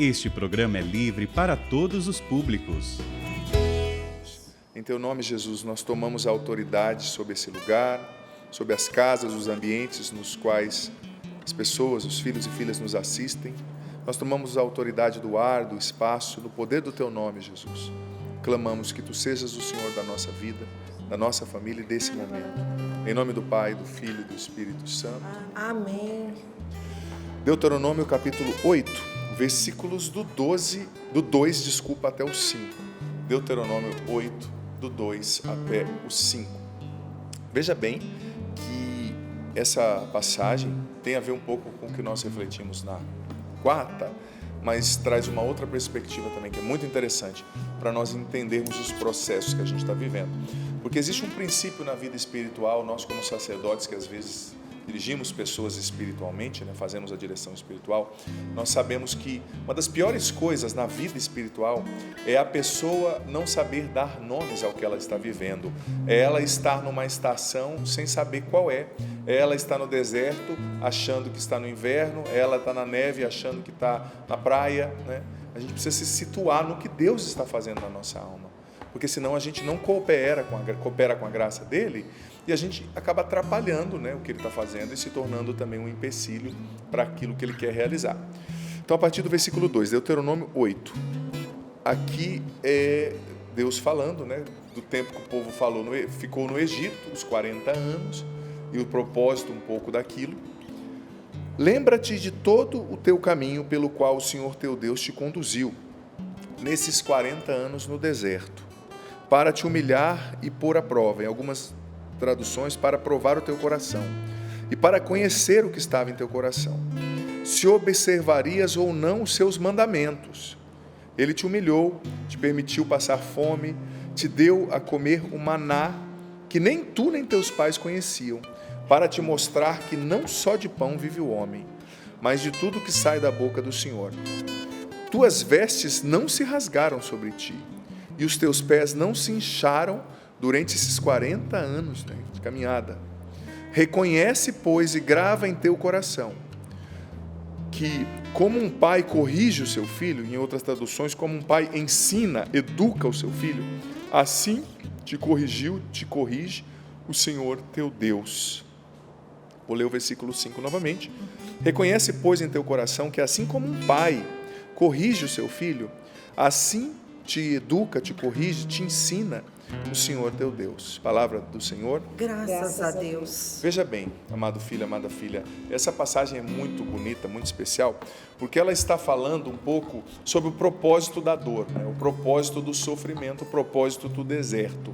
Este programa é livre para todos os públicos. Em Teu nome, Jesus, nós tomamos a autoridade sobre esse lugar, sobre as casas, os ambientes nos quais as pessoas, os filhos e filhas nos assistem. Nós tomamos a autoridade do ar, do espaço, no poder do Teu nome, Jesus. Clamamos que Tu sejas o Senhor da nossa vida, da nossa família e desse momento. Em nome do Pai, do Filho e do Espírito Santo. Amém. Deuteronômio capítulo 8, versículos do 2 até o 5. Deuteronômio 8, do 2 até o 5. Veja bem que essa passagem tem a ver um pouco com o que nós refletimos na quarta, mas traz uma outra perspectiva também, que é muito interessante, para nós entendermos os processos que a gente está vivendo. Porque existe um princípio na vida espiritual, nós como sacerdotes que às vezes dirigimos pessoas espiritualmente, fazemos a direção espiritual, nós sabemos que uma das piores coisas na vida espiritual é a pessoa não saber dar nomes ao que ela está vivendo, é ela estar numa estação sem saber qual é ela estar no deserto achando que está no inverno, ela está na neve achando que está na praia, A gente precisa se situar no que Deus está fazendo na nossa alma, porque senão a gente não coopera com a graça dele e a gente acaba atrapalhando o que ele está fazendo e se tornando também um empecilho para aquilo que ele quer realizar. Então, a partir do versículo 2, Deuteronômio 8, aqui é Deus falando do tempo que o povo ficou no Egito, os 40 anos, e o propósito um pouco daquilo. Lembra-te de todo o teu caminho pelo qual o Senhor teu Deus te conduziu, nesses 40 anos no deserto, para te humilhar e pôr à prova, em algumas traduções, para provar o teu coração, e para conhecer o que estava em teu coração, se observarias ou não os seus mandamentos. Ele te humilhou, te permitiu passar fome, te deu a comer o maná, que nem tu nem teus pais conheciam, para te mostrar que não só de pão vive o homem, mas de tudo que sai da boca do Senhor. Tuas vestes não se rasgaram sobre ti, e os teus pés não se incharam durante esses 40 anos de caminhada. Reconhece, pois, e grava em teu coração, que como um pai corrige o seu filho, em outras traduções, como um pai ensina, educa o seu filho, assim te corrige o Senhor teu Deus. Vou ler o versículo 5 novamente. Reconhece, pois, em teu coração que assim como um pai corrige o seu filho, assim te educa, te corrige, te ensina o Senhor teu Deus. Palavra do Senhor. Graças a Deus. Veja bem, amado filho, amada filha, essa passagem é muito bonita, muito especial, porque ela está falando um pouco sobre o propósito da dor, o propósito do sofrimento, o propósito do deserto.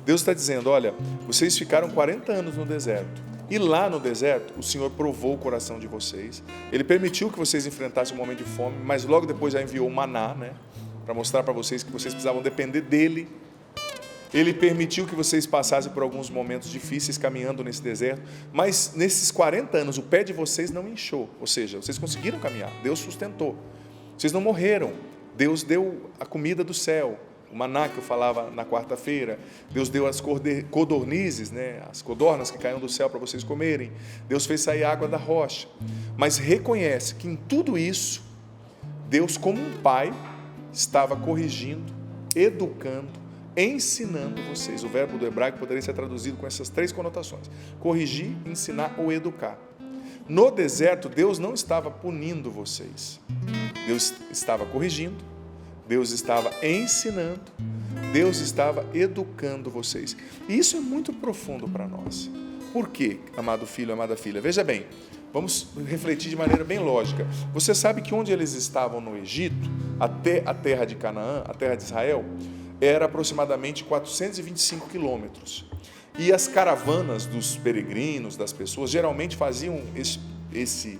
Deus está dizendo, olha, vocês ficaram 40 anos no deserto, e lá no deserto o Senhor provou o coração de vocês, Ele permitiu que vocês enfrentassem um momento de fome, mas logo depois já enviou o maná, para mostrar para vocês que vocês precisavam depender dEle. Ele permitiu que vocês passassem por alguns momentos difíceis caminhando nesse deserto, mas nesses 40 anos o pé de vocês não inchou, ou seja, vocês conseguiram caminhar, Deus sustentou, vocês não morreram, Deus deu a comida do céu, o maná que eu falava na quarta-feira, Deus deu as codornizes, as codornas que caíram do céu para vocês comerem, Deus fez sair água da rocha, mas reconhece que em tudo isso, Deus como um pai estava corrigindo, educando, ensinando vocês. O verbo do hebraico poderia ser traduzido com essas 3 conotações: corrigir, ensinar ou educar. No deserto, Deus não estava punindo vocês. Deus estava corrigindo, Deus estava ensinando, Deus estava educando vocês. E isso é muito profundo para nós. Por quê, amado filho, amada filha? Veja bem, vamos refletir de maneira bem lógica. Você sabe que onde eles estavam no Egito, até a terra de Canaã, a terra de Israel, era aproximadamente 425 quilômetros. E as caravanas dos peregrinos, das pessoas, geralmente faziam esse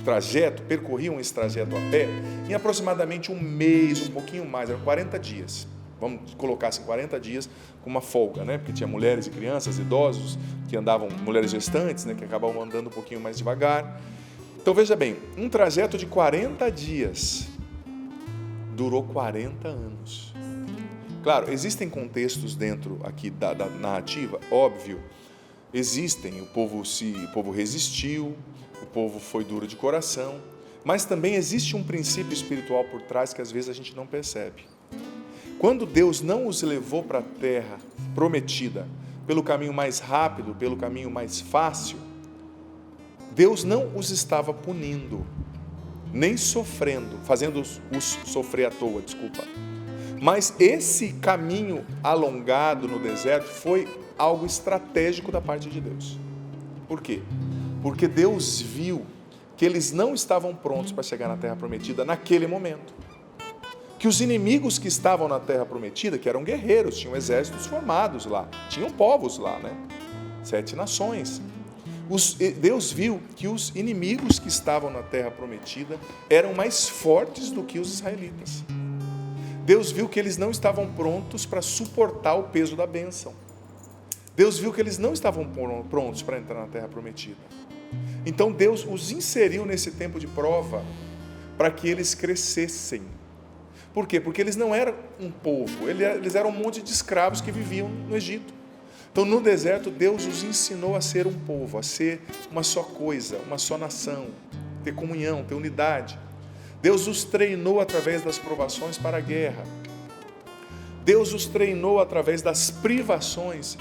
trajeto, percorriam esse trajeto a pé, em aproximadamente um mês, um pouquinho mais, eram 40 dias. Vamos colocar assim, 40 dias com uma folga, porque tinha mulheres e crianças, idosos, que andavam, mulheres gestantes, que acabavam andando um pouquinho mais devagar. Então veja bem, um trajeto de 40 dias durou 40 anos. Claro, existem contextos dentro aqui da narrativa, óbvio, existem, o povo resistiu, o povo foi duro de coração, Mas também existe um princípio espiritual por trás que às vezes a gente não percebe. Quando Deus não os levou para a terra prometida pelo caminho mais rápido, pelo caminho mais fácil, Deus não os estava punindo, nem sofrendo, fazendo-os sofrer à toa, Mas esse caminho alongado no deserto foi algo estratégico da parte de Deus. Por quê? Porque Deus viu que eles não estavam prontos para chegar na terra prometida naquele momento. Que os inimigos que estavam na terra prometida, que eram guerreiros, tinham exércitos formados lá, tinham povos lá, 7 nações. Deus viu que os inimigos que estavam na terra prometida eram mais fortes do que os israelitas. Deus viu que eles não estavam prontos para suportar o peso da bênção. Deus viu que eles não estavam prontos para entrar na terra prometida. Então Deus os inseriu nesse tempo de prova para que eles crescessem. Por quê? Porque eles não eram um povo, eles eram um monte de escravos que viviam no Egito. Então no deserto Deus os ensinou a ser um povo, a ser uma só coisa, uma só nação, ter comunhão, ter unidade. Deus os treinou através das provações para a guerra. Deus os treinou através das privações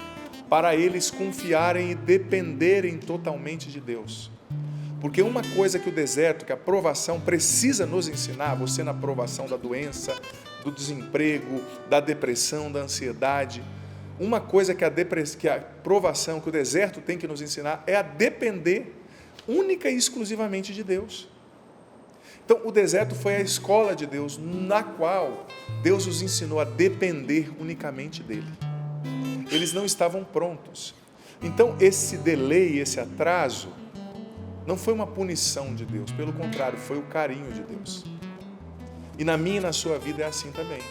para eles confiarem e dependerem totalmente de Deus. Porque uma coisa que o deserto, que a provação precisa nos ensinar, você na provação da doença, do desemprego, da depressão, da ansiedade, uma coisa que a provação, que o deserto tem que nos ensinar é a depender única e exclusivamente de Deus. Então o deserto foi a escola de Deus, na qual Deus os ensinou a depender unicamente dele. Eles não estavam prontos. Então esse delay, esse atraso, não foi uma punição de Deus, pelo contrário, foi o carinho de Deus. E na minha e na sua vida é assim também.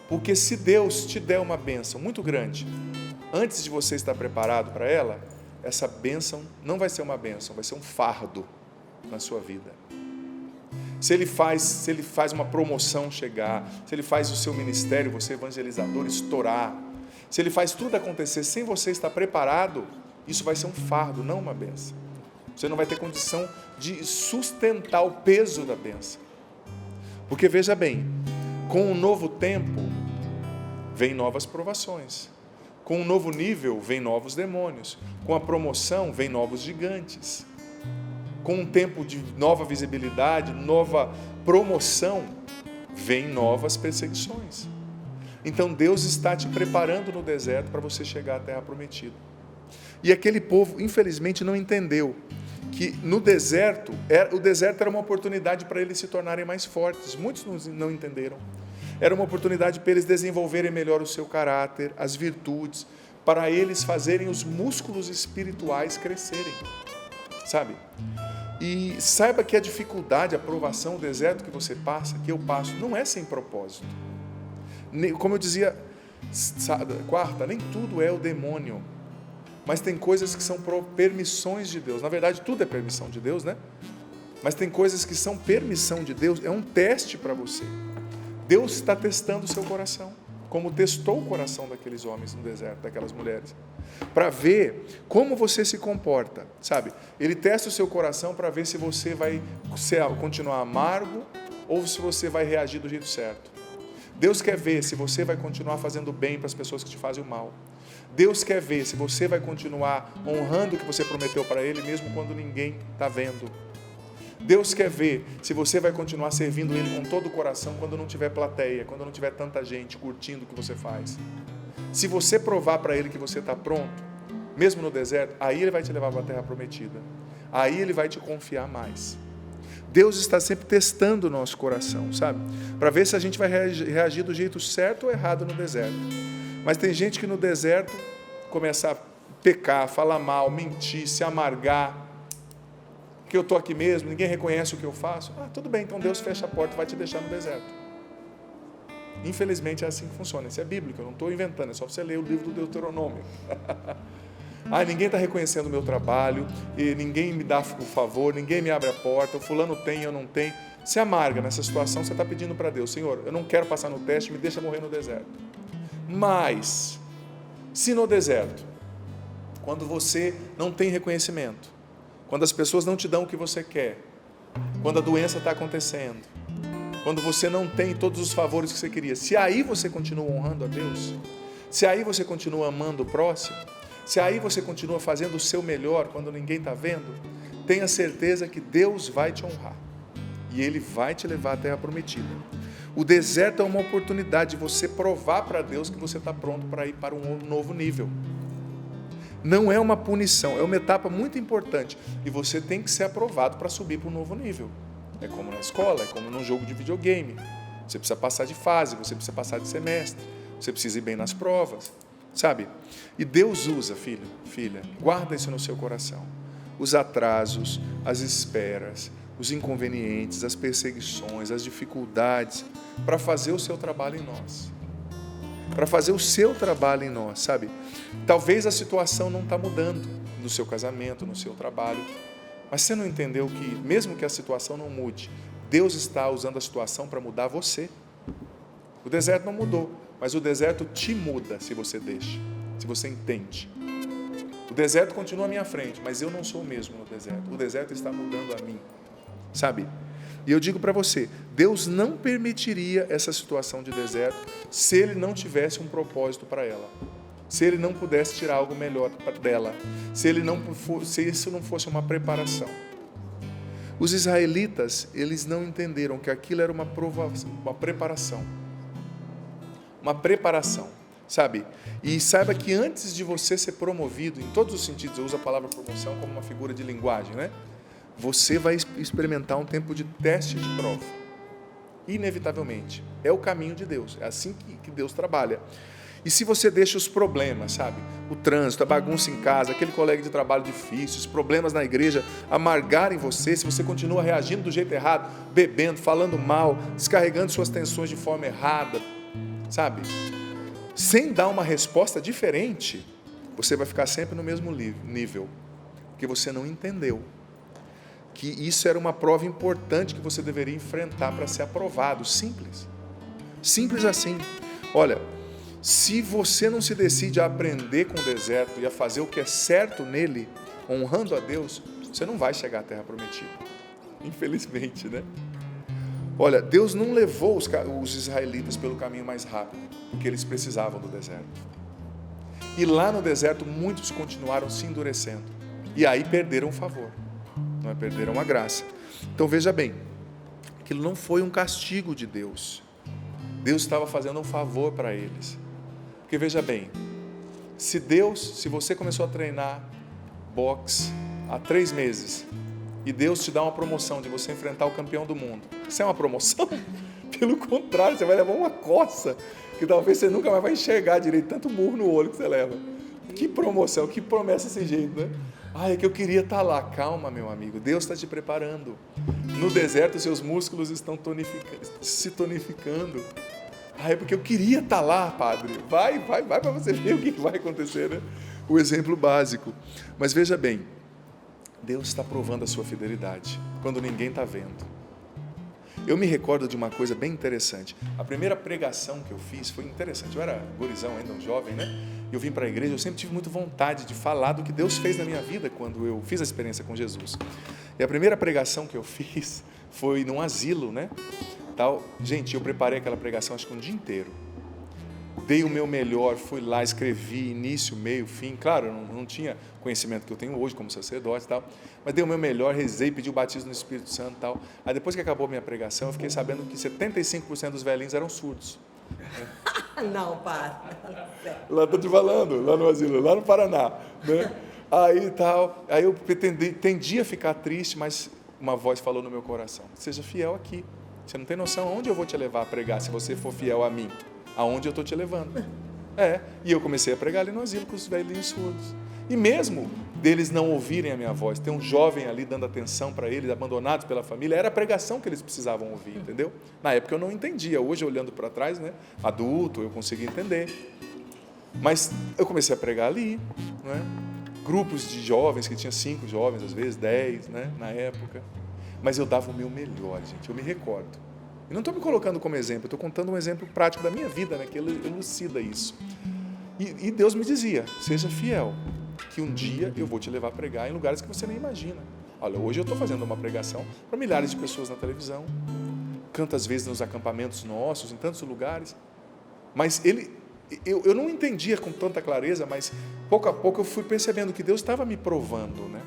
Porque se Deus te der uma bênção muito grande, antes de você estar preparado para ela, essa bênção não vai ser uma bênção, vai ser um fardo na sua vida. Se ele faz uma promoção chegar, se ele faz o seu ministério, você evangelizador, estourar, se ele faz tudo acontecer sem você estar preparado, isso vai ser um fardo, não uma bênção. Você não vai ter condição de sustentar o peso da bênção. Porque veja bem, com um novo tempo, vem novas provações. Com um novo nível, vem novos demônios. Com a promoção, vem novos gigantes. Com um tempo de nova visibilidade, nova promoção, vem novas perseguições. Então Deus está te preparando no deserto para você chegar à terra prometida. E aquele povo, infelizmente, não entendeu que no deserto, o deserto era uma oportunidade para eles se tornarem mais fortes. Muitos não entenderam. Era uma oportunidade para eles desenvolverem melhor o seu caráter, as virtudes, para eles fazerem os músculos espirituais crescerem, sabe? E saiba que a dificuldade, a provação, o deserto que você passa, que eu passo, não é sem propósito. Como eu dizia, quarta, nem tudo é o demônio. Mas tem coisas que são permissões de Deus. Na verdade, tudo é permissão de Deus, né? Mas tem coisas que são permissão de Deus, é um teste para você. Deus está testando o seu coração, como testou o coração daqueles homens no deserto, daquelas mulheres, para ver como você se comporta, sabe? Ele testa o seu coração para ver se você vai continuar amargo ou se você vai reagir do jeito certo. Deus quer ver se você vai continuar fazendo bem para as pessoas que te fazem o mal. Deus quer ver se você vai continuar honrando o que você prometeu para Ele, mesmo quando ninguém está vendo. Deus quer ver se você vai continuar servindo Ele com todo o coração quando não tiver plateia, quando não tiver tanta gente curtindo o que você faz. Se você provar para Ele que você está pronto, mesmo no deserto, aí Ele vai te levar para a terra prometida. Aí Ele vai te confiar mais. Deus está sempre testando o nosso coração, sabe? Para ver se a gente vai reagir do jeito certo ou errado no deserto. Mas tem gente que no deserto começa a pecar, falar mal, mentir, se amargar. Que eu estou aqui mesmo, ninguém reconhece o que eu faço. Tudo bem, então Deus fecha a porta e vai te deixar no deserto. Infelizmente é assim que funciona. Isso é bíblico, eu não estou inventando, é só você ler o livro do Deuteronômio. Ninguém está reconhecendo o meu trabalho, e ninguém me dá o favor, ninguém me abre a porta, o fulano tem, eu não tenho. Se amarga nessa situação, você está pedindo para Deus, Senhor, eu não quero passar no teste, me deixa morrer no deserto. Mas, se no deserto, quando você não tem reconhecimento, quando as pessoas não te dão o que você quer, quando a doença está acontecendo, quando você não tem todos os favores que você queria, se aí você continua honrando a Deus, se aí você continua amando o próximo, se aí você continua fazendo o seu melhor quando ninguém está vendo, tenha certeza que Deus vai te honrar e Ele vai te levar à terra prometida. O deserto é uma oportunidade de você provar para Deus que você está pronto para ir para um novo nível. Não é uma punição, é uma etapa muito importante e você tem que ser aprovado para subir para um novo nível. É como na escola, é como num jogo de videogame. Você precisa passar de fase, você precisa passar de semestre, você precisa ir bem nas provas, sabe? E Deus usa, filho, filha, guarda isso no seu coração. Os atrasos, as esperas, os inconvenientes, as perseguições, as dificuldades, para fazer o seu trabalho em nós. Para fazer o seu trabalho em nós, sabe? Talvez a situação não está mudando no seu casamento, no seu trabalho, mas você não entendeu que, mesmo que a situação não mude, Deus está usando a situação para mudar você. O deserto não mudou, mas o deserto te muda se você deixa, se você entende. O deserto continua à minha frente, mas eu não sou o mesmo no deserto. O deserto está mudando a mim, sabe? E eu digo para você, Deus não permitiria essa situação de deserto se Ele não tivesse um propósito para ela. Se Ele não pudesse tirar algo melhor dela, se isso não fosse uma preparação. Os israelitas, eles não entenderam que aquilo era uma preparação. Uma preparação, sabe? E saiba que antes de você ser promovido, em todos os sentidos, eu uso a palavra promoção como uma figura de linguagem, né? Você vai experimentar um tempo de teste de prova. Inevitavelmente. É o caminho de Deus, é assim que Deus trabalha. E se você deixa os problemas, sabe? O trânsito, a bagunça em casa, aquele colega de trabalho difícil, os problemas na igreja amargarem você, se você continua reagindo do jeito errado, bebendo, falando mal, descarregando suas tensões de forma errada, sabe? Sem dar uma resposta diferente, você vai ficar sempre no mesmo nível, porque você não entendeu que isso era uma prova importante que você deveria enfrentar para ser aprovado. Simples. Simples assim. Olha, se você não se decide a aprender com o deserto e a fazer o que é certo nele, honrando a Deus, você não vai chegar à terra prometida. Infelizmente, né? Olha, Deus não levou os israelitas pelo caminho mais rápido, porque eles precisavam do deserto. E lá no deserto, muitos continuaram se endurecendo. E aí perderam o favor, não é? Perderam a graça. Então veja bem, aquilo não foi um castigo de Deus. Deus estava fazendo um favor para eles. Porque veja bem, se você começou a treinar boxe há 3 meses e Deus te dá uma promoção de você enfrentar o campeão do mundo, isso é uma promoção? Pelo contrário, você vai levar uma coça que talvez você nunca mais vai enxergar direito, tanto murro no olho que você leva. Que promoção, que promessa desse jeito, né? É que eu queria estar lá. Calma, meu amigo, Deus está te preparando. No deserto, seus músculos estão se tonificando. É porque eu queria estar lá, padre. Vai para você ver o que vai acontecer, né? O exemplo básico. Mas veja bem, Deus está provando a sua fidelidade quando ninguém está vendo. Eu me recordo de uma coisa bem interessante. A primeira pregação que eu fiz foi interessante. Eu era gurizão ainda, um jovem, né? Eu vim para a igreja, eu sempre tive muita vontade de falar do que Deus fez na minha vida quando eu fiz a experiência com Jesus. E a primeira pregação que eu fiz foi num asilo, né? Gente, eu preparei aquela pregação acho que um dia inteiro. Dei o meu melhor, fui lá, escrevi início, meio, fim. Claro, eu não tinha conhecimento que eu tenho hoje como sacerdote e tal, mas dei o meu melhor, rezei, pedi o batismo no Espírito Santo e tal. Aí depois que acabou a minha pregação, eu fiquei sabendo que 75% dos velhinhos eram surdos. Não, padre. Lá estou te falando, lá no asilo, lá no Paraná, né? Aí eu tendi a ficar triste, mas uma voz falou no meu coração: seja fiel aqui. Você não tem noção aonde eu vou te levar a pregar se você for fiel a mim. Aonde eu estou te levando. E eu comecei a pregar ali no asilo com os velhinhos surdos. E mesmo deles não ouvirem a minha voz, tem um jovem ali dando atenção para eles, abandonados pela família, era a pregação que eles precisavam ouvir, entendeu? Na época eu não entendia, hoje olhando para trás, né, adulto, eu consegui entender. Mas eu comecei a pregar ali, né? Grupos de jovens, que tinha 5 jovens, às vezes 10, né, na época. Mas eu dava o meu melhor, gente, eu me recordo. E não estou me colocando como exemplo, eu estou contando um exemplo prático da minha vida, né, que elucida isso. E Deus me dizia: seja fiel, que um dia eu vou te levar a pregar em lugares que você nem imagina. Olha, hoje eu estou fazendo uma pregação para milhares de pessoas na televisão, canto às vezes nos acampamentos nossos, em tantos lugares, mas eu não entendia com tanta clareza, mas pouco a pouco eu fui percebendo que Deus estava me provando, né?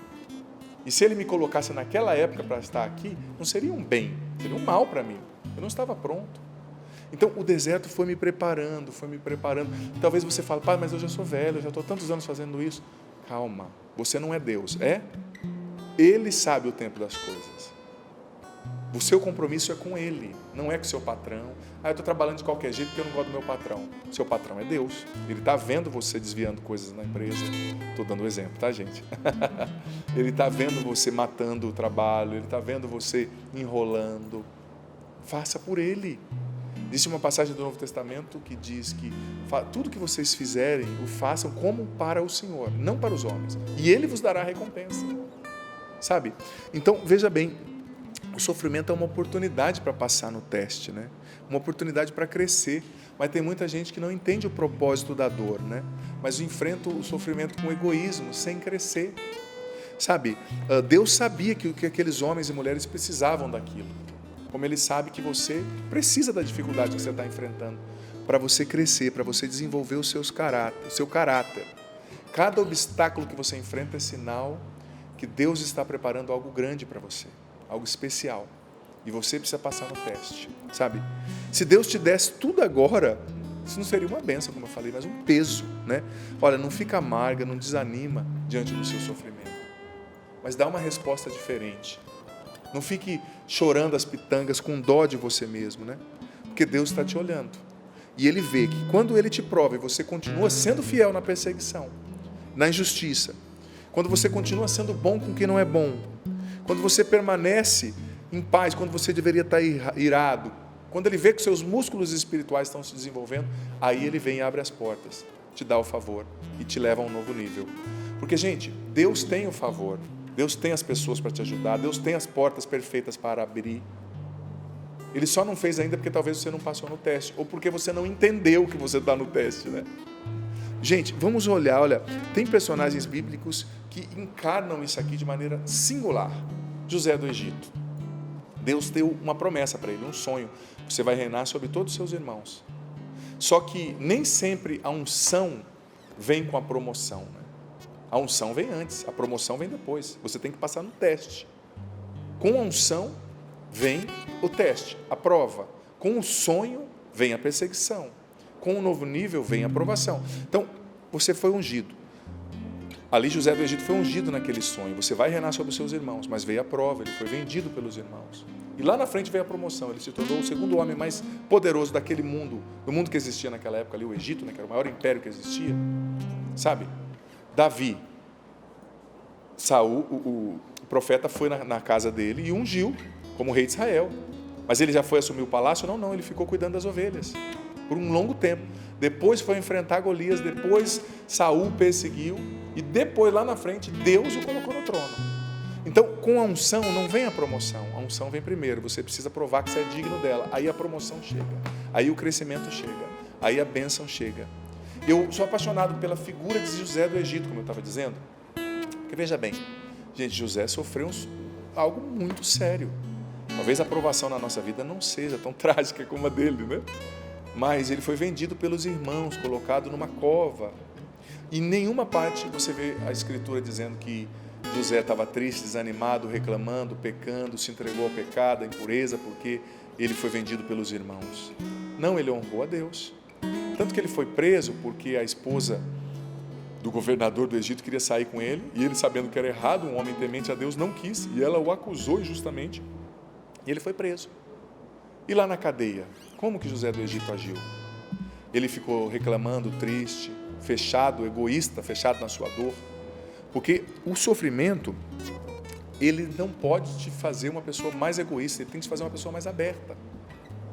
E se Ele me colocasse naquela época para estar aqui, não seria um bem, seria um mal para mim. Eu não estava pronto. Então o deserto foi me preparando, foi me preparando. Talvez você fale, pai, mas eu já sou velho, eu já estou tantos anos fazendo isso. Calma, você não é Deus, é? Ele sabe o tempo das coisas. O seu compromisso é com Ele, não é com o seu patrão. Eu estou trabalhando de qualquer jeito porque eu não gosto do meu patrão. O seu patrão é Deus. Ele está vendo você desviando coisas na empresa. Estou dando um exemplo, tá, gente? Ele está vendo você matando o trabalho, Ele está vendo você enrolando. Faça por Ele. Existe uma passagem do Novo Testamento que diz que tudo que vocês fizerem, o façam como para o Senhor, não para os homens. E Ele vos dará a recompensa. Sabe? Então, veja bem, o sofrimento é uma oportunidade para passar no teste, né? Uma oportunidade para crescer. Mas tem muita gente que não entende o propósito da dor, né? Mas enfrenta o sofrimento com egoísmo, sem crescer. Sabe? Deus sabia que aqueles homens e mulheres precisavam daquilo. Como Ele sabe que você precisa da dificuldade que você está enfrentando para você crescer, para você desenvolver o seu caráter. Cada obstáculo que você enfrenta é sinal que Deus está preparando algo grande para você, algo especial. E você precisa passar no teste, sabe? Se Deus te desse tudo agora, isso não seria uma bênção, como eu falei, mas um peso, né? Olha, não fica amarga, não desanima diante do seu sofrimento, mas dá uma resposta diferente. Não fique chorando as pitangas com dó de você mesmo, né? Porque Deus está te olhando. E Ele vê que quando Ele te prova e você continua sendo fiel na perseguição, na injustiça, quando você continua sendo bom com quem não é bom, quando você permanece em paz, quando você deveria estar irado, quando Ele vê que seus músculos espirituais estão se desenvolvendo, aí Ele vem e abre as portas, te dá o favor e te leva a um novo nível. Porque, gente, Deus tem o favor, Deus tem as pessoas para te ajudar, Deus tem as portas perfeitas para abrir. Ele só não fez ainda porque talvez você não passou no teste, ou porque você não entendeu que você está no teste, né? Gente, vamos olhar, olha, tem personagens bíblicos que encarnam isso aqui de maneira singular. José do Egito. Deus deu uma promessa para ele, um sonho. Você vai reinar sobre todos os seus irmãos. Só que nem sempre a unção vem com a promoção, né? A unção vem antes, a promoção vem depois. Você tem que passar no teste. Com a unção vem o teste, a prova. Com o sonho vem a perseguição. Com o novo nível vem a aprovação. Então, você foi ungido. Ali José do Egito foi ungido naquele sonho. Você vai reinar sobre os seus irmãos, mas veio a prova, ele foi vendido pelos irmãos. E lá na frente veio a promoção, ele se tornou o segundo homem mais poderoso daquele mundo, do mundo que existia naquela época ali, o Egito, né, que era o maior império que existia. Sabe? Davi, Saul, o profeta foi na casa dele e ungiu como rei de Israel. Mas ele já foi assumir o palácio? Não, ele ficou cuidando das ovelhas por um longo tempo. Depois foi enfrentar Golias, depois Saul perseguiu e depois lá na frente Deus o colocou no trono. Então com a unção não vem a promoção, a unção vem primeiro, você precisa provar que você é digno dela, aí a promoção chega, aí o crescimento chega, aí a bênção chega. Eu sou apaixonado pela figura de José do Egito, como eu estava dizendo, porque veja bem, gente, José sofreu algo muito sério. Talvez a aprovação na nossa vida não seja tão trágica como a dele, né? Mas ele foi vendido pelos irmãos, colocado numa cova. E em nenhuma parte você vê a Escritura dizendo que José estava triste, desanimado, reclamando, pecando, se entregou ao pecado, à impureza, porque ele foi vendido pelos irmãos. Não, ele honrou a Deus. Tanto que ele foi preso porque a esposa do governador do Egito queria sair com ele, e ele, sabendo que era errado, um homem temente a Deus, não quis, e ela o acusou injustamente, e ele foi preso. E lá na cadeia, como que José do Egito agiu? Ele ficou reclamando, triste, fechado, egoísta, fechado na sua dor, porque o sofrimento, ele não pode te fazer uma pessoa mais egoísta, ele tem que te fazer uma pessoa mais aberta.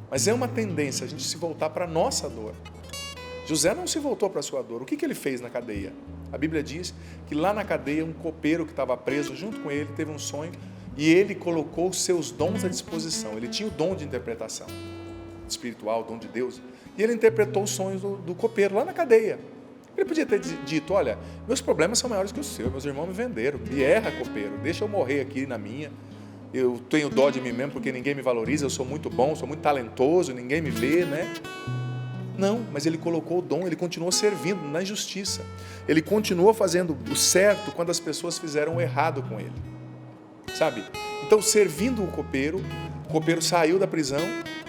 Mas é uma tendência a gente se voltar para a nossa dor. José não se voltou para a sua dor. O que ele fez na cadeia? A Bíblia diz que lá na cadeia, um copeiro que estava preso junto com ele, teve um sonho, e ele colocou os seus dons à disposição. Ele tinha o dom de interpretação espiritual, o dom de Deus, e ele interpretou os sonhos do copeiro lá na cadeia. Ele podia ter dito, olha, meus problemas são maiores que os seus, meus irmãos me venderam, me erra, copeiro, deixa eu morrer aqui na minha, eu tenho dó de mim mesmo porque ninguém me valoriza, eu sou muito bom, sou muito talentoso, ninguém me vê, né? Não, mas ele colocou o dom, ele continuou servindo na injustiça, ele continuou fazendo o certo quando as pessoas fizeram o errado com ele, sabe? Então, servindo o copeiro saiu da prisão,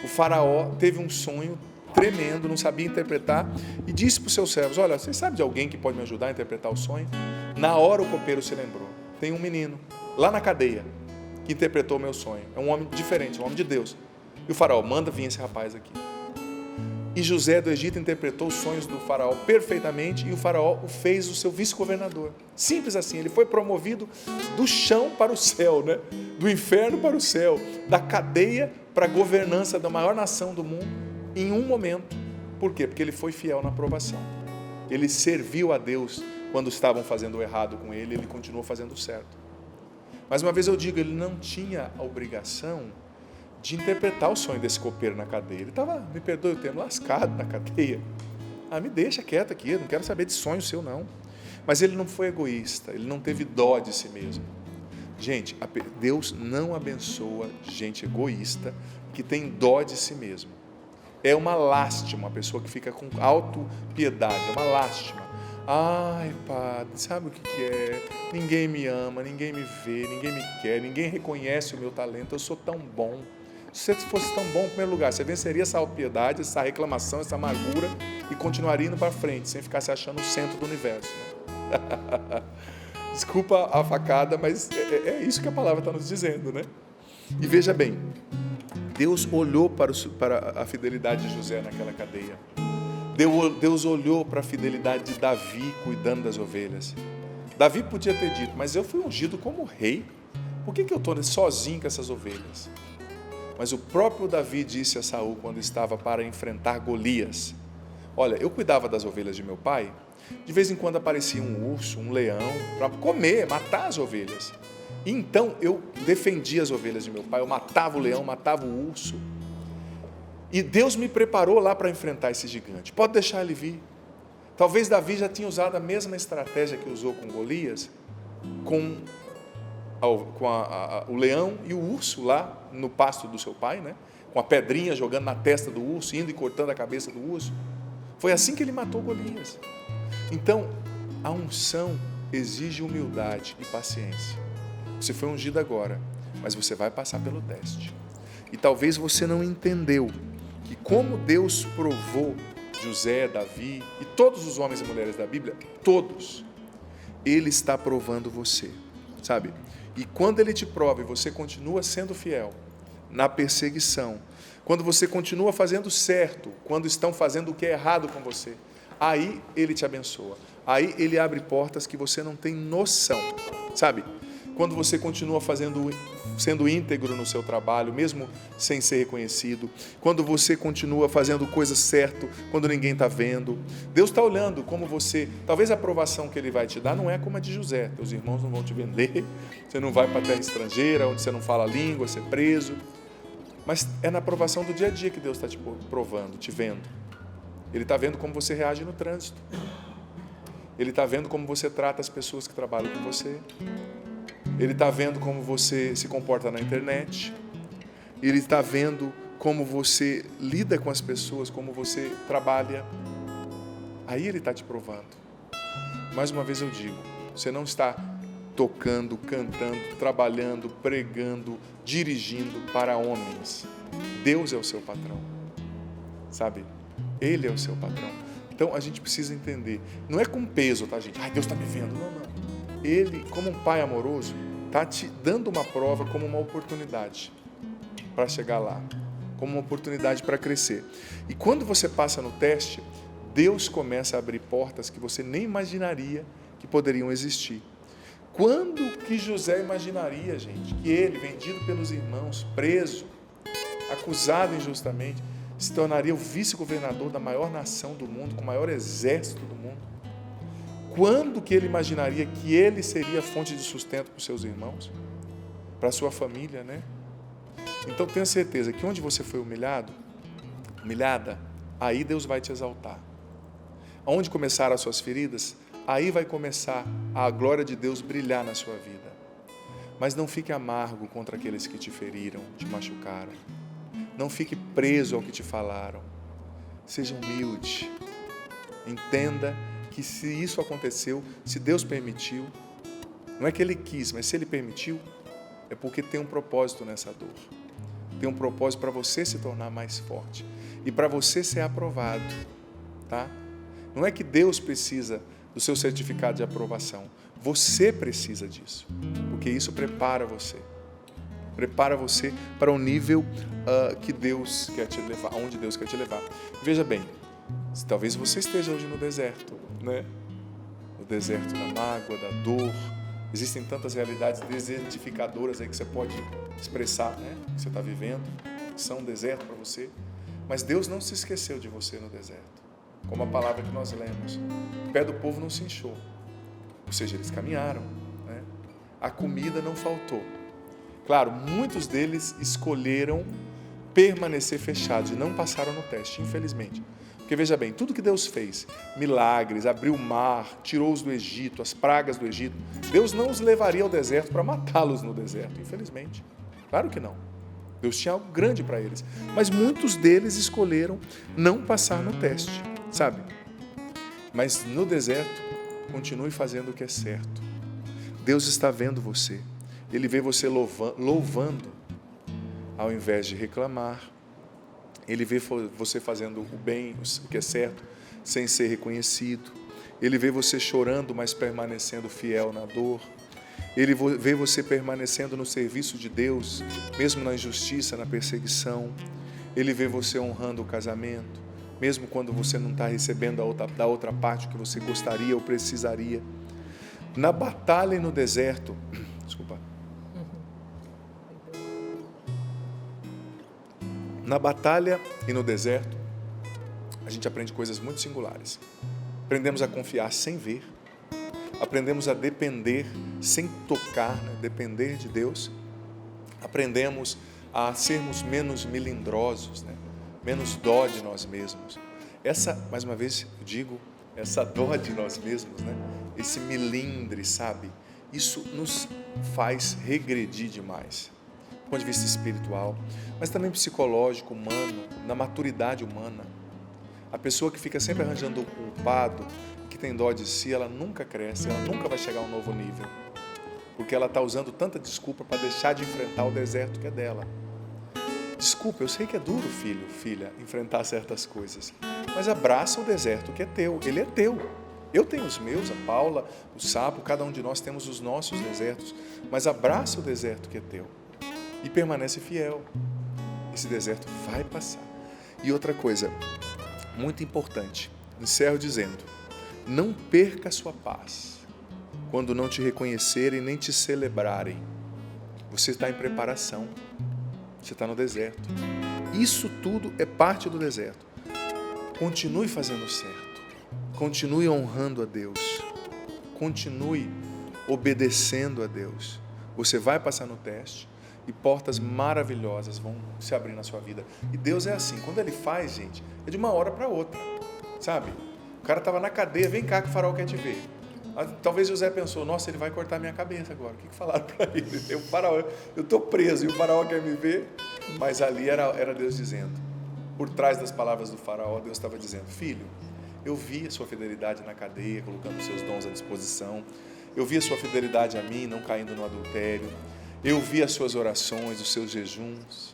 o faraó teve um sonho tremendo, não sabia interpretar, e disse para os seus servos, olha, vocês sabem de alguém que pode me ajudar a interpretar o sonho? Na hora o copeiro se lembrou, tem um menino, lá na cadeia, que interpretou o meu sonho, é um homem diferente, um homem de Deus, e o faraó, manda vir esse rapaz aqui. E José do Egito interpretou os sonhos do faraó perfeitamente, e o faraó o fez o seu vice-governador, simples assim, ele foi promovido do chão para o céu, né? Do inferno para o céu, da cadeia para a governança da maior nação do mundo, em um momento. Por quê? Porque ele foi fiel na aprovação. Ele serviu a Deus quando estavam fazendo o errado com ele, ele continuou fazendo o certo. Mais uma vez eu digo, ele não tinha a obrigação de interpretar o sonho desse copeiro na cadeia. Ele estava, me perdoe o termo, lascado na cadeia. Me deixa quieto aqui, eu não quero saber de sonho seu não. Mas ele não foi egoísta, ele não teve dó de si mesmo. Gente, Deus não abençoa gente egoísta que tem dó de si mesmo. É uma lástima uma pessoa que fica com autopiedade, é uma lástima. Ai, padre, sabe o que é? Ninguém me ama, ninguém me vê, ninguém me quer, ninguém reconhece o meu talento, eu sou tão bom. Se você fosse tão bom, em primeiro lugar, você venceria essa autopiedade, essa reclamação, essa amargura e continuaria indo para frente, sem ficar se achando o centro do universo. Né? Desculpa a facada, mas é isso que a palavra está nos dizendo, né? E veja bem, Deus olhou para a fidelidade de José naquela cadeia. Deus olhou para a fidelidade de Davi cuidando das ovelhas. Davi podia ter dito, mas eu fui ungido como rei, por que eu estou sozinho com essas ovelhas? Mas o próprio Davi disse a Saul quando estava para enfrentar Golias, olha, eu cuidava das ovelhas de meu pai, de vez em quando aparecia um urso, um leão, para comer, matar as ovelhas. E então eu defendia as ovelhas de meu pai, eu matava o leão, matava o urso. E Deus me preparou lá para enfrentar esse gigante. Pode deixar ele vir. Talvez Davi já tinha usado a mesma estratégia que usou com Golias, com o leão e o urso lá no pasto do seu pai, né? Com a pedrinha jogando na testa do urso, indo e cortando a cabeça do urso. Foi assim que ele matou Golias. Então, a unção exige humildade e paciência. Você foi ungido agora, mas você vai passar pelo teste. E talvez você não entendeu que como Deus provou José, Davi e todos os homens e mulheres da Bíblia, todos, Ele está provando você, sabe? E quando Ele te prova e você continua sendo fiel na perseguição, quando você continua fazendo certo, quando estão fazendo o que é errado com você, aí Ele te abençoa, aí Ele abre portas que você não tem noção, sabe? Quando você continua sendo íntegro no seu trabalho, mesmo sem ser reconhecido, quando você continua fazendo coisa certa, quando ninguém está vendo, Deus está olhando como você, talvez a aprovação que Ele vai te dar não é como a de José, teus irmãos não vão te vender, você não vai para a terra estrangeira, onde você não fala a língua, ser preso, mas é na aprovação do dia a dia que Deus está te provando, te vendo. Ele está vendo como você reage no trânsito, Ele está vendo como você trata as pessoas que trabalham com você, Ele está vendo como você se comporta na internet, Ele está vendo como você lida com as pessoas, como você trabalha. Aí Ele está te provando. Mais uma vez eu digo, você não está tocando, cantando, trabalhando, pregando, dirigindo para homens. Deus é o seu patrão, sabe? Ele é o seu patrão. Então a gente precisa entender, não é com peso, tá, gente? Ai, Deus está me vendo. Não. Ele, como um pai amoroso, está te dando uma prova como uma oportunidade para chegar lá, como uma oportunidade para crescer. E quando você passa no teste, Deus começa a abrir portas que você nem imaginaria que poderiam existir. Quando que José imaginaria, gente, que ele, vendido pelos irmãos, preso, acusado injustamente, se tornaria o vice-governador da maior nação do mundo, com o maior exército do mundo? Quando que ele imaginaria que ele seria fonte de sustento para os seus irmãos? Para a sua família, né? Então tenha certeza que onde você foi humilhada, aí Deus vai te exaltar. Aonde começaram as suas feridas, aí vai começar a glória de Deus brilhar na sua vida. Mas não fique amargo contra aqueles que te feriram, te machucaram. Não fique preso ao que te falaram. Seja humilde. Entenda que se isso aconteceu, se Deus permitiu, não é que Ele quis, mas se Ele permitiu, é porque tem um propósito nessa dor. Tem um propósito para você se tornar mais forte e para você ser aprovado, tá? Não é que Deus precisa do seu certificado de aprovação. Você precisa disso, porque isso prepara você. Prepara você para o nível que Deus quer te levar, aonde Deus quer te levar. Veja bem, talvez você esteja hoje no deserto, né? No deserto da mágoa, da dor. Existem tantas realidades desertificadoras aí que você pode expressar, né? Que você está vivendo, que são um deserto para você. Mas Deus não se esqueceu de você no deserto. Como a palavra que nós lemos. O pé do povo não se inchou. Ou seja, eles caminharam, né? A comida não faltou. Claro, muitos deles escolheram permanecer fechados e não passaram no teste, infelizmente. Porque veja bem, tudo que Deus fez, milagres, abriu o mar, tirou-os do Egito, as pragas do Egito, Deus não os levaria ao deserto para matá-los no deserto, infelizmente. Claro que não. Deus tinha algo grande para eles. Mas muitos deles escolheram não passar no teste, sabe? Mas no deserto, continue fazendo o que é certo. Deus está vendo você. Ele vê você louvando ao invés de reclamar. Ele vê você fazendo o bem, o que é certo, sem ser reconhecido. Ele vê você chorando, mas permanecendo fiel na dor. Ele vê você permanecendo no serviço de Deus, mesmo na injustiça, na perseguição. Ele vê você honrando o casamento, mesmo quando você não está recebendo da outra parte o que você gostaria ou precisaria. Na batalha e no deserto, Na batalha e no deserto, a gente aprende coisas muito singulares. Aprendemos a confiar sem ver, aprendemos a depender sem tocar, né? Depender de Deus. Aprendemos a sermos menos melindrosos, né? Menos dó de nós mesmos. Essa, mais uma vez, eu digo, essa dó de nós mesmos, né? Esse melindre, sabe? Isso nos faz regredir demais. Do ponto de vista espiritual, mas também psicológico, humano, na maturidade humana. A pessoa que fica sempre arranjando o culpado, que tem dó de si, ela nunca cresce, ela nunca vai chegar a um novo nível, porque ela está usando tanta desculpa para deixar de enfrentar o deserto que é dela. Desculpa, eu sei que é duro, filho, filha, enfrentar certas coisas, mas abraça o deserto que é teu, ele é teu. Eu tenho os meus, a Paula, o Sapo, cada um de nós temos os nossos desertos, mas abraça o deserto que é teu. E permanece fiel. Esse deserto vai passar. E outra coisa, muito importante, encerro dizendo, não perca a sua paz quando não te reconhecerem nem te celebrarem. Você está em preparação, você está no deserto. Isso tudo é parte do deserto. Continue fazendo certo, continue honrando a Deus, continue obedecendo a Deus. Você vai passar no teste, e portas maravilhosas vão se abrir na sua vida. E Deus é assim, quando Ele faz, gente, é de uma hora para outra, sabe? O cara estava na cadeia, vem cá que o faraó quer te ver. Talvez José pensou, nossa, ele vai cortar minha cabeça agora. O que falaram para ele? O faraó, eu estou preso e o faraó quer me ver. Mas ali era Deus dizendo, por trás das palavras do faraó, Deus estava dizendo, filho, eu vi a sua fidelidade na cadeia, colocando os seus dons à disposição. Eu vi a sua fidelidade a mim, não caindo no adultério. Eu vi as suas orações, os seus jejuns.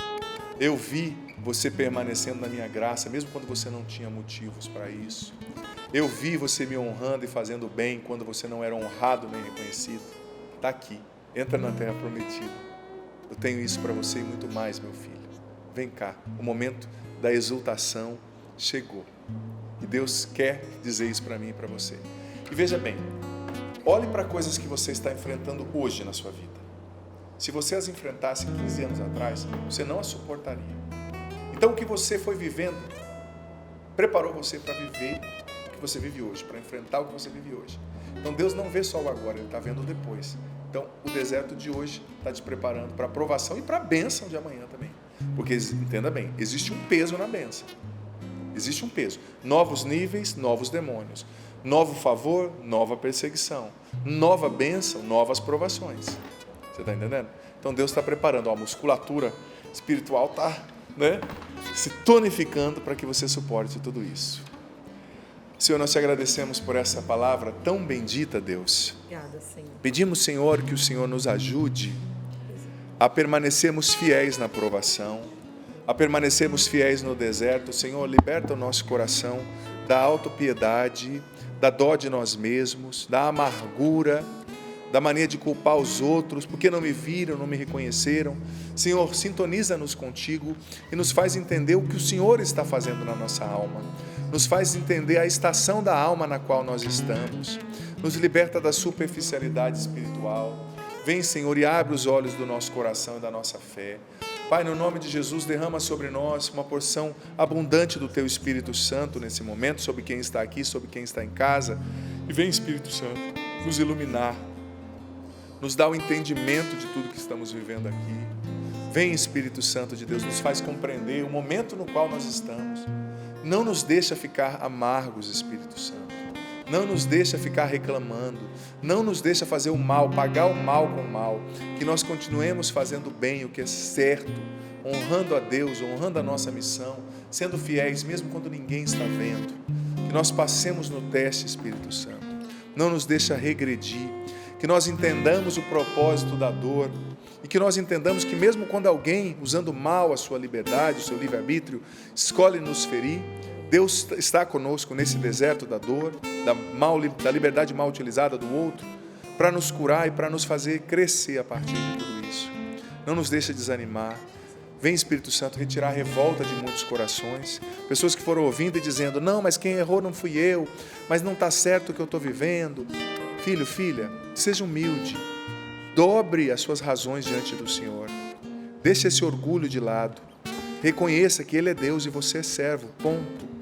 Eu vi você permanecendo na minha graça, mesmo quando você não tinha motivos para isso. Eu vi você me honrando e fazendo bem quando você não era honrado nem reconhecido. Está aqui, entra na terra prometida. Eu tenho isso para você e muito mais, meu filho. Vem cá, o momento da exultação chegou. E Deus quer dizer isso para mim e para você. E veja bem, olhe para coisas que você está enfrentando hoje na sua vida. Se você as enfrentasse 15 anos atrás, você não as suportaria. Então o que você foi vivendo, preparou você para viver o que você vive hoje, para enfrentar o que você vive hoje. Então Deus não vê só o agora, Ele está vendo o depois. Então o deserto de hoje está te preparando para a aprovação e para a bênção de amanhã também. Porque, entenda bem, existe um peso na bênção. Existe um peso. Novos níveis, novos demônios. Novo favor, nova perseguição. Nova bênção, novas provações. Você está entendendo? Então Deus está preparando, a musculatura espiritual está, se tonificando para que você suporte tudo isso. Senhor, nós te agradecemos por essa palavra tão bendita, Deus. Obrigada, Senhor. Pedimos, Senhor, que o Senhor nos ajude a permanecermos fiéis na provação, a permanecermos fiéis no deserto. Senhor, liberta o nosso coração da autopiedade, da dó de nós mesmos, da amargura, da mania de culpar os outros, porque não me viram, não me reconheceram. Senhor, sintoniza-nos contigo e nos faz entender o que o Senhor está fazendo na nossa alma. Nos faz entender a estação da alma na qual nós estamos. Nos liberta da superficialidade espiritual. Vem, Senhor, e abre os olhos do nosso coração e da nossa fé. Pai, no nome de Jesus, derrama sobre nós uma porção abundante do Teu Espírito Santo nesse momento, sobre quem está aqui, sobre quem está em casa. E vem, Espírito Santo, nos iluminar, nos dá o entendimento de tudo que estamos vivendo aqui. Vem, Espírito Santo de Deus, nos faz compreender o momento no qual nós estamos. Não nos deixa ficar amargos, Espírito Santo. Não nos deixa ficar reclamando. Não nos deixa fazer o mal, pagar o mal com o mal. Que nós continuemos fazendo bem, o que é certo, honrando a Deus, honrando a nossa missão, sendo fiéis mesmo quando ninguém está vendo. Que nós passemos no teste, Espírito Santo. Não nos deixa regredir. Que nós entendamos o propósito da dor. E que nós entendamos que mesmo quando alguém, usando mal a sua liberdade, o seu livre-arbítrio, escolhe nos ferir, Deus está conosco nesse deserto da dor, da liberdade mal utilizada do outro, para nos curar e para nos fazer crescer a partir de tudo isso. Não nos deixa desanimar. Vem, Espírito Santo, retirar a revolta de muitos corações. Pessoas que foram ouvindo e dizendo, não, mas quem errou não fui eu, mas não está certo o que eu estou vivendo. Filho, filha, seja humilde. Dobre as suas razões diante do Senhor. Deixe esse orgulho de lado. Reconheça que Ele é Deus e você é servo. Ponto.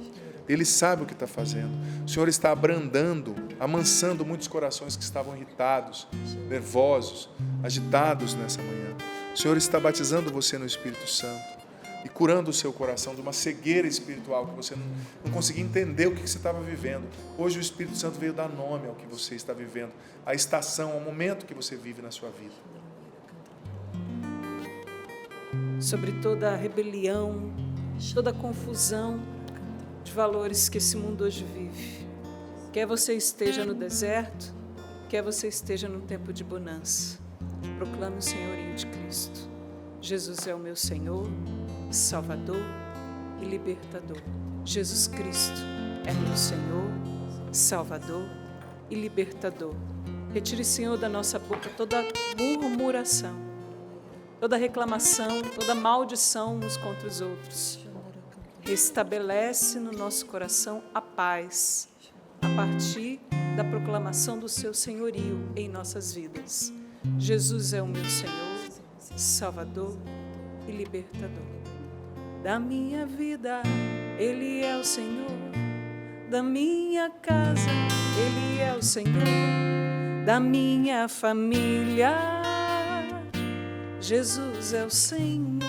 Ele sabe o que está fazendo. O Senhor está abrandando, amansando muitos corações que estavam irritados, nervosos, agitados nessa manhã. O Senhor está batizando você no Espírito Santo e curando o seu coração de uma cegueira espiritual que você não conseguia entender o que você estava vivendo. Hoje o Espírito Santo veio dar nome ao que você está vivendo, à estação, ao momento que você vive na sua vida. Sobre toda a rebelião, toda a confusão de valores que esse mundo hoje vive. Quer você esteja no deserto, quer você esteja num tempo de bonança. Proclame o senhorio de Cristo. Jesus é o meu Senhor, Salvador e Libertador. Jesus Cristo é meu Senhor, Salvador e Libertador. Retire, Senhor, da nossa boca toda murmuração, toda reclamação, toda maldição uns contra os outros. Restabelece no nosso coração a paz, a partir da proclamação do seu senhorio em nossas vidas. Jesus é o meu Senhor, Salvador e Libertador. Da minha vida, Ele é o Senhor. Da minha casa, Ele é o Senhor. Da minha família, Jesus é o Senhor.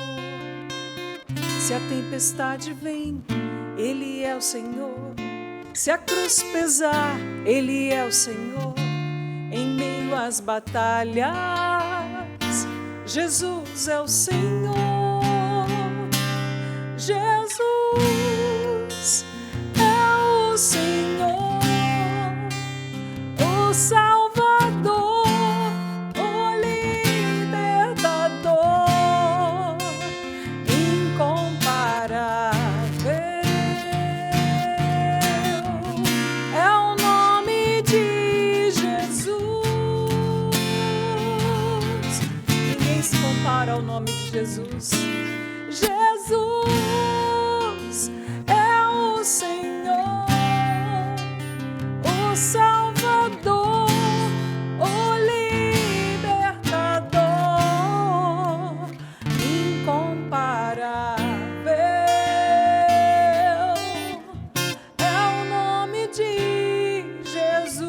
Se a tempestade vem, Ele é o Senhor. Se a cruz pesar, Ele é o Senhor. Em meio às batalhas, Jesus é o Senhor. Jesus é o Senhor, o Salvador, o Libertador, incomparável. É o nome de Jesus. Ninguém se compara ao nome de Jesus. Jesus é o Senhor, o Salvador, o Libertador, incomparável. É o nome de Jesus.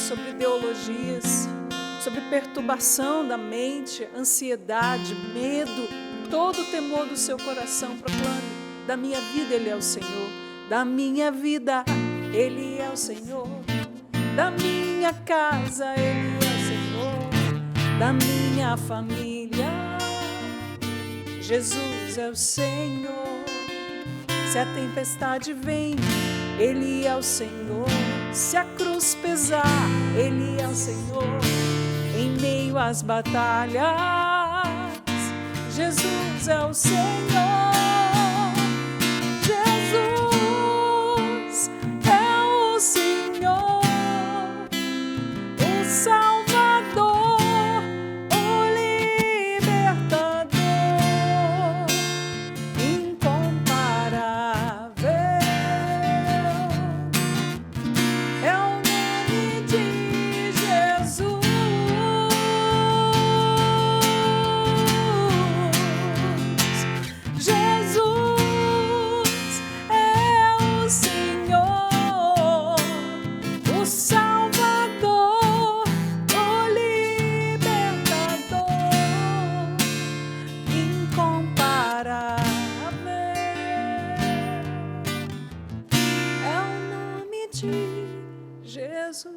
Sobre ideologias, sobre perturbação da mente, ansiedade, medo, todo o temor do seu coração, proclame. Da minha vida Ele é o Senhor. Da minha vida Ele é o Senhor. Da minha casa Ele é o Senhor. Da minha família Jesus é o Senhor. Se a tempestade vem, Ele é o Senhor. Se a cruz pesar, Ele é o Senhor. Em meio às batalhas, Jesus é o Senhor. Jesus é o Senhor, o Salvador, o Libertador, incomparável. É o nome de Jesus. Jesus é o Senhor, o Salvador, o Libertador, incomparável. É o nome de Jesus.